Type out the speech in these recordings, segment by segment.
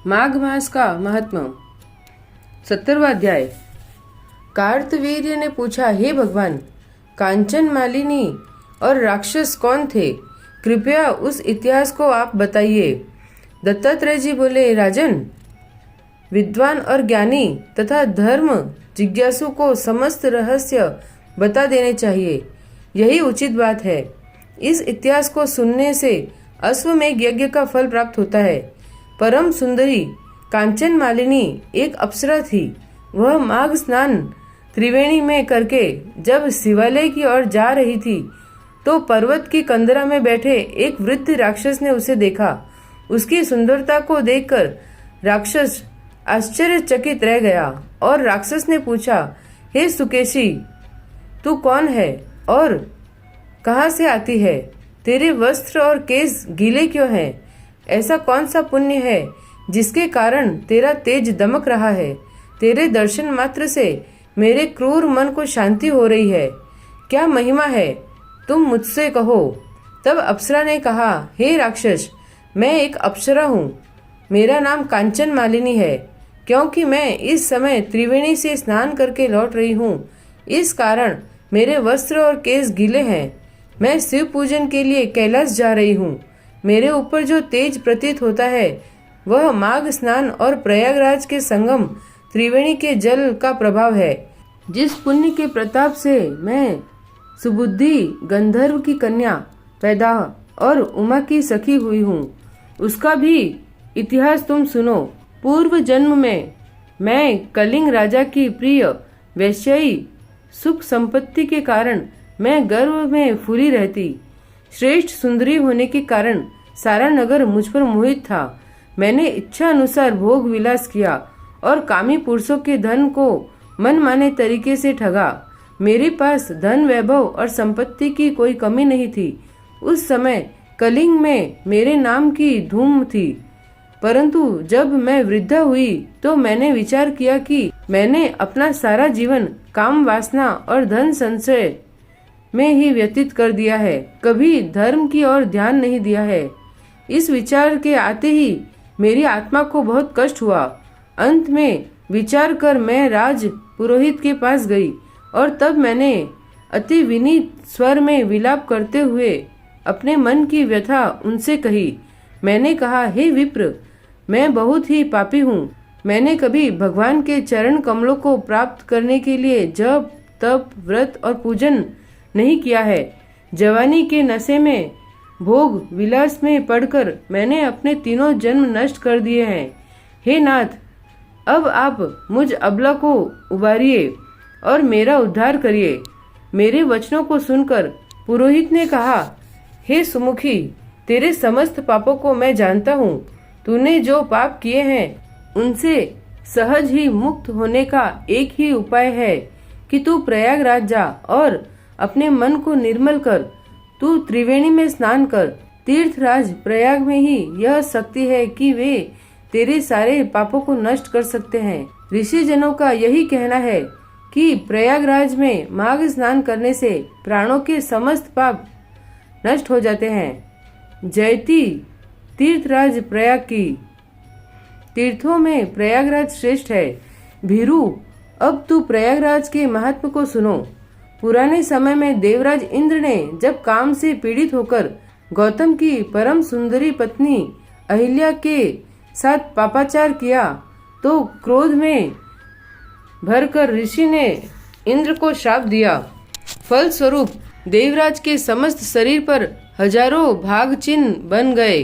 माघ मास का महत्व। 70वां अध्याय। कार्तवीर्य ने पूछा, हे भगवान, कांचन मालिनी और राक्षस कौन थे? कृपया उस इतिहास को आप बताइए। दत्तात्रेय जी बोले, राजन, विद्वान और ज्ञानी तथा धर्म जिज्ञासु को समस्त रहस्य बता देने चाहिए, यही उचित बात है। इस इतिहास को सुनने से अश्वमेध यज्ञ का फल प्राप्त होता है। परम सुंदरी कांचन मालिनी एक अप्सरा थी। वह माघ स्नान त्रिवेणी में करके जब शिवालय की ओर जा रही थी तो पर्वत की कंदरा में बैठे एक वृद्ध राक्षस ने उसे देखा। उसकी सुंदरता को देखकर राक्षस आश्चर्यचकित रह गया और राक्षस ने पूछा, हे सुकेशी, तू कौन है और कहाँ से आती है? तेरे वस्त्र और केस गीले क्यों हैं? ऐसा कौन सा पुण्य है जिसके कारण तेरा तेज दमक रहा है? तेरे दर्शन मात्र से मेरे क्रूर मन को शांति हो रही है। क्या महिमा है, तुम मुझसे कहो। तब अप्सरा ने कहा, हे राक्षस, मैं एक अप्सरा हूँ। मेरा नाम कांचन मालिनी है। क्योंकि मैं इस समय त्रिवेणी से स्नान करके लौट रही हूँ, इस कारण मेरे वस्त्र और केस गीले हैं। मैं शिव पूजन के लिए कैलाश जा रही हूँ। मेरे ऊपर जो तेज प्रतीत होता है वह माघ स्नान और प्रयागराज के संगम त्रिवेणी के जल का प्रभाव है। जिस पुण्य के प्रताप से मैं सुबुद्धि गंधर्व की कन्या पैदा और उमा की सखी हुई हूँ, उसका भी इतिहास तुम सुनो। पूर्व जन्म में मैं कलिंग राजा की प्रिय वैश्यी सुख संपत्ति के कारण मैं गर्व में फूली रहती। श्रेष्ठ सुंदरी होने के कारण सारा नगर मुझ पर मोहित था। मैंने इच्छा अनुसार भोग विलास किया और कामी पुरुषों के धन को मनमाने तरीके से ठगा। मेरे पास धन, वैभव और संपत्ति की कोई कमी नहीं थी। उस समय कलिंग में मेरे नाम की धूम थी। परंतु जब मैं वृद्धा हुई तो मैंने विचार किया कि मैंने अपना सारा जीवन काम वासना और धन संचय में ही व्यतीत कर दिया है, कभी धर्म की ओर ध्यान नहीं दिया है। इस विचार के आते ही मेरी आत्मा को बहुत कष्ट हुआ। अंत में विचार कर मैं राज पुरोहित के पास गई और तब मैंने अति विनीत स्वर में विलाप करते हुए अपने मन की व्यथा उनसे कही। मैंने कहा, हे विप्र, मैं बहुत ही पापी हूँ। मैंने कभी भगवान के चरण कमलों को प्राप्त करने के लिए जप, तप, व्रत और पूजन नहीं किया है। जवानी के नशे में भोग विलास में पड़कर मैंने अपने तीनों जन्म नष्ट कर दिए हैं। हे नाथ, अब आप मुझ अबला को उबारिए और मेरा उद्धार करिए। मेरे वचनों को सुनकर पुरोहित ने कहा, हे सुमुखी, तेरे समस्त पापों को मैं जानता हूँ। तूने जो पाप किए हैं उनसे सहज ही मुक्त होने का एक ही उपाय है कि तू प्रयागराज जा और अपने मन को निर्मल कर। तू त्रिवेणी में स्नान कर। तीर्थराज प्रयाग में ही यह शक्ति है कि वे तेरे सारे पापों को नष्ट कर सकते हैं। ऋषि जनों का यही कहना है कि प्रयागराज में माघ स्नान करने से प्राणों के समस्त पाप नष्ट हो जाते हैं। जयती तीर्थराज प्रयाग की। तीर्थों में प्रयागराज श्रेष्ठ है। भीरू, अब तू प्रयागराज के महत्व को सुनो। पुराने समय में देवराज इंद्र ने जब काम से पीड़ित होकर गौतम की परम सुंदरी पत्नी अहिल्या के साथ पापाचार किया तो क्रोध में भरकर ऋषि ने इंद्र को श्राप दिया। फलस्वरूप देवराज के समस्त शरीर पर हजारों भाग चिन्ह बन गए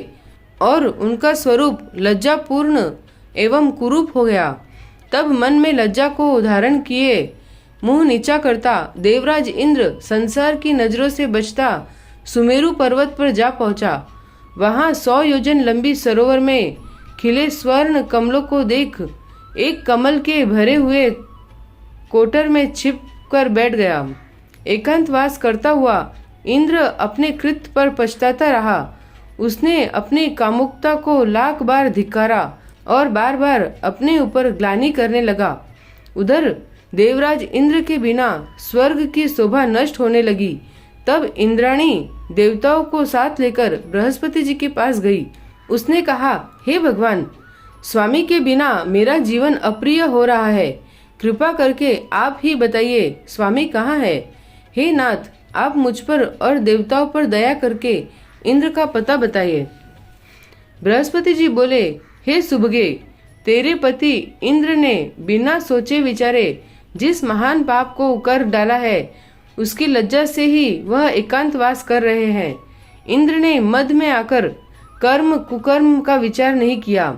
और उनका स्वरूप लज्जापूर्ण एवं कुरूप हो गया। तब मन में लज्जा को धारण किए मुंह नीचा करता देवराज इंद्र संसार की नजरों से बचता सुमेरु पर्वत पर जा पहुंचा। वहां 100 योजन लंबी सरोवर में खिले स्वर्ण कमलों को देख एक कमल के भरे हुए कोटर में छिप कर बैठ गया। एकांतवास करता हुआ इंद्र अपने कृत्य पर पछताता रहा। उसने अपनी कामुकता को लाख बार धिक्कारा और बार बार अपने ऊपर ग्लानि करने लगा। उधर देवराज इंद्र के बिना स्वर्ग की शोभा नष्ट होने लगी। तब इंद्राणी देवताओं को साथ लेकर बृहस्पति जी के पास गई। उसने कहा, हे भगवान, स्वामी के बिना मेरा जीवन अप्रिय हो रहा है। कृपा करके आप ही बताइए स्वामी कहाँ है। हे नाथ, आप मुझ पर और देवताओं पर दया करके इंद्र का पता बताइए। बृहस्पति जी बोले, हे सुभगे, तेरे पति इंद्र ने बिना सोचे विचारे जिस महान पाप को कर डाला है, उसकी लज्जा से ही वह एकांतवास कर रहे हैं। इंद्र ने मद में आकर कर्म कुकर्म का विचार नहीं किया।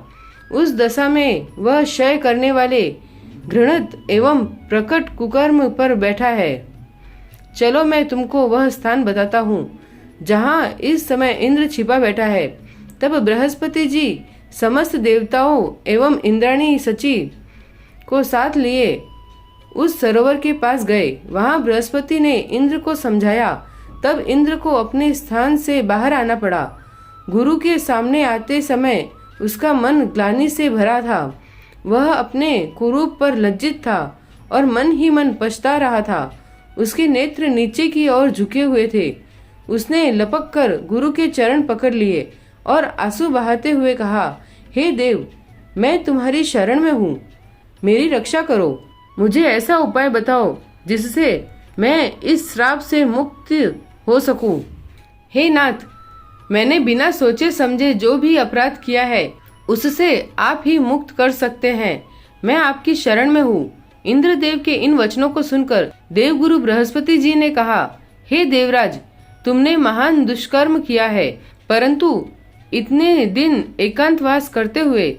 उस दशा में वह क्षय करने वाले घृणित एवं प्रकट कुकर्म पर बैठा है। चलो मैं तुमको वह स्थान बताता हूँ जहाँ इस समय इंद्र छिपा बैठा है। तब बृहस्पति जी समस्त देवताओं एवं इंद्राणी सची को साथ लिए उस सरोवर के पास गए। वहां बृहस्पति ने इंद्र को समझाया। तब इंद्र को अपने स्थान से बाहर आना पड़ा। गुरु के सामने आते समय उसका मन ग्लानि से भरा था। वह अपने कुरूप पर लज्जित था और मन ही मन पछता रहा था। उसके नेत्र नीचे की ओर झुके हुए थे। उसने लपक कर गुरु के चरण पकड़ लिए और आंसू बहाते हुए कहा, हे देव, मैं तुम्हारी शरण में हूँ, मेरी रक्षा करो। मुझे ऐसा उपाय बताओ जिससे मैं इस श्राप से मुक्त हो सकूं। हे नाथ, मैंने बिना सोचे समझे जो भी अपराध किया है उससे आप ही मुक्त कर सकते हैं। मैं आपकी शरण में हूँ। इंद्रदेव के इन वचनों को सुनकर देवगुरु बृहस्पति जी ने कहा, हे देवराज, तुमने महान दुष्कर्म किया है, परंतु इतने दिन एकांतवास करते हुए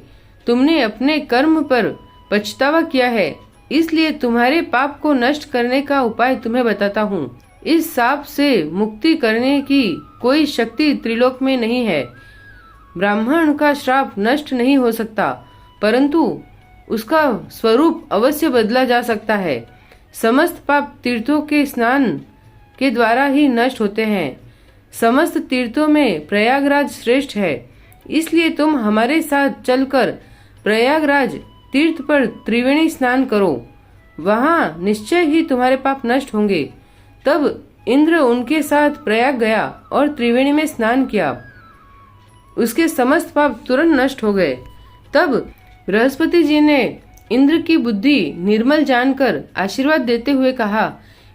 तुमने अपने कर्म पर पछतावा किया है। इसलिए तुम्हारे पाप को नष्ट करने का उपाय तुम्हें बताता हूँ। इस शाप से मुक्ति करने की कोई शक्ति त्रिलोक में नहीं है। ब्राह्मण का श्राप नष्ट नहीं हो सकता, परंतु उसका स्वरूप अवश्य बदला जा सकता है। समस्त पाप तीर्थों के स्नान के द्वारा ही नष्ट होते हैं। समस्त तीर्थों में प्रयागराज श्रेष्ठ है। इसलिए तुम हमारे साथ चलकर प्रयागराज तीर्थ पर त्रिवेणी स्नान करो। वहां निश्चय ही तुम्हारे पाप नष्ट होंगे। तब इंद्र उनके साथ प्रयाग गया और त्रिवेणी में स्नान किया। उसके समस्त पाप तुरंत नष्ट हो गए। तब बृहस्पति जी ने इंद्र की बुद्धि निर्मल जानकर आशीर्वाद देते हुए कहा,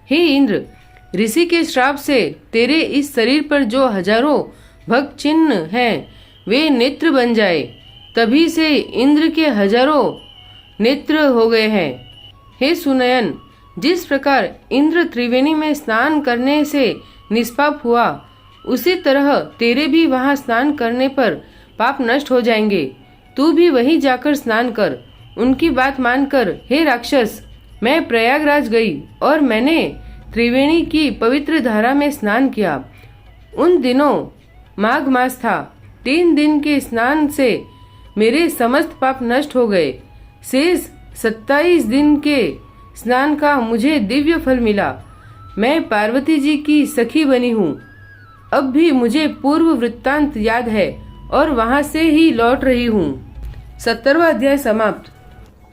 हे इंद्र, ऋषि के श्राप से तेरे इस शरीर पर जो हजारों भक्त चिन्ह हैं वे नेत्र बन जाए। तभी से इंद्र के हजारों नेत्र हो गए हैं। हे सुनयन, जिस प्रकार इंद्र त्रिवेणी में स्नान करने से निष्पाप हुआ, उसी तरह तेरे भी वहां स्नान करने पर पाप नष्ट हो जाएंगे। तू भी वहीं जाकर स्नान कर। उनकी बात मानकर हे राक्षस, मैं प्रयागराज गई और मैंने त्रिवेणी की पवित्र धारा में स्नान किया। उन दिनों माघ मास था। 3 दिन के स्नान से मेरे समस्त पाप नष्ट हो गए। शेष 27 दिन के स्नान का मुझे दिव्य फल मिला। मैं पार्वती जी की सखी बनी हूँ। अब भी मुझे पूर्व वृत्तांत याद है और वहाँ से ही लौट रही हूँ। 70वां अध्याय समाप्त।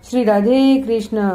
श्री राधे कृष्ण।